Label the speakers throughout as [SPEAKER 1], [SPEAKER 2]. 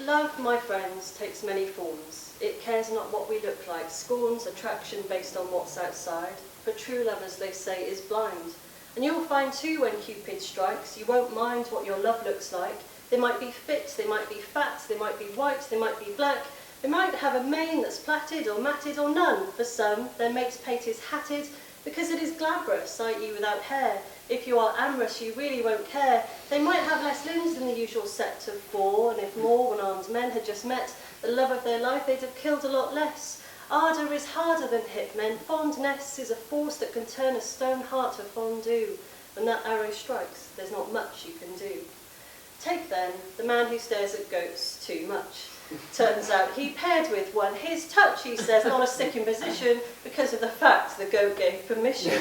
[SPEAKER 1] Love, my friends, takes many forms. It cares not what we look like, scorns attraction based on what's outside. For true love, as they say, is blind. And you'll find too when Cupid strikes, you won't mind what your love looks like. They might be fit, they might be fat, they might be white, they might be black. They might have a mane that's plaited or matted or none. For some, their mate's pate is hatted because it is glabrous, i.e. without hair. If you are amorous, you really won't care. They might have less limbs than the usual set of 4, and if more one-armed men had just met the love of their life, they'd have killed a lot less. Ardour is harder than hit men. Fondness is a force that can turn a stone heart to fondue. When that arrow strikes, there's not much you can do. Take then the man who stares at goats too much. Turns out he paired with one. His touch, he says, not a sticking position because of the fact the goat gave permission.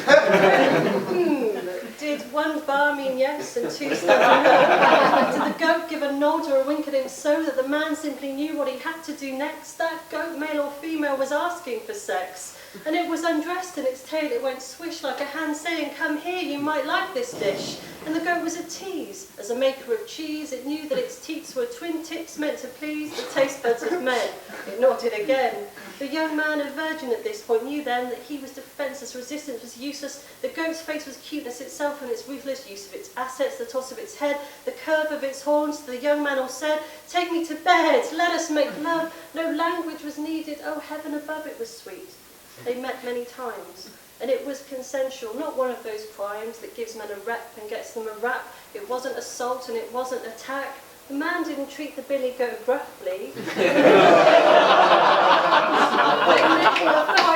[SPEAKER 1] Did one bar mean yes and 2 stand no? Did the goat give a nod or a wink at him so that the man simply knew what he had to do next? That goat, male or female, was asking for sex. And it was undressed and its tail it went swish like a hand saying, "Come here, you might like this dish." And the goat was a tease. As a maker of cheese, it knew that its teats were twin tips meant to please the taste buds of men. It nodded again. The young man, a virgin at this point, knew then that he was defenceless, resistance was useless. The goat's face was cuteness itself and its ruthless use of its assets, the toss of its head, the curve of its horns. The young man all said, "Take me to bed, let us make love." No language was needed, oh heaven above, it was sweet. They met many times, and it was consensual, not one of those crimes that gives men a rep and gets them a rap. It wasn't assault and it wasn't attack. The man didn't treat the billy goat gruffly.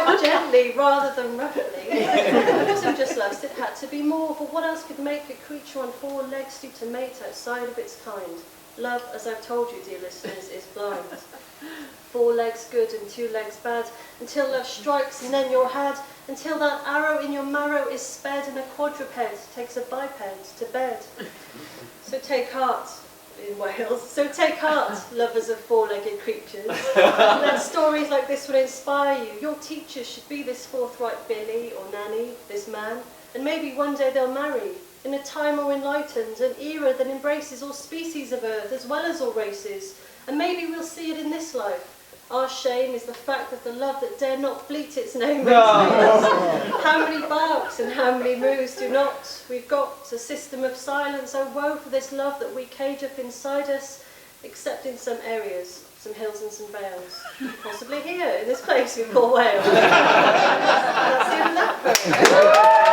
[SPEAKER 1] Quite gently rather than roughly. It wasn't just lust, it had to be more, for what else could make a creature on 4 legs stoop to mate outside of its kind? Love, as I've told you, dear listeners, is blind. 4 legs good and 2 legs bad, until love strikes and then you're had, until that arrow in your marrow is sped and a quadruped takes a biped to bed. So take heart, in Wales, so take heart, lovers of 4-legged creatures. Let stories like this will inspire you. Your teachers should be this forthright Billy or Nanny, this man, and maybe one day they'll marry. In a time more enlightened, an era that embraces all species of earth as well as all races. And maybe we'll see it in this life. Our shame is the fact of the love that dare not bleat its name. No. How many barks and how many moos do not? We've got a system of silence. Oh, woe for this love that we cage up inside us, except in some areas, some hills and some vales. Possibly here, in this place we call Wales. That's the end of that.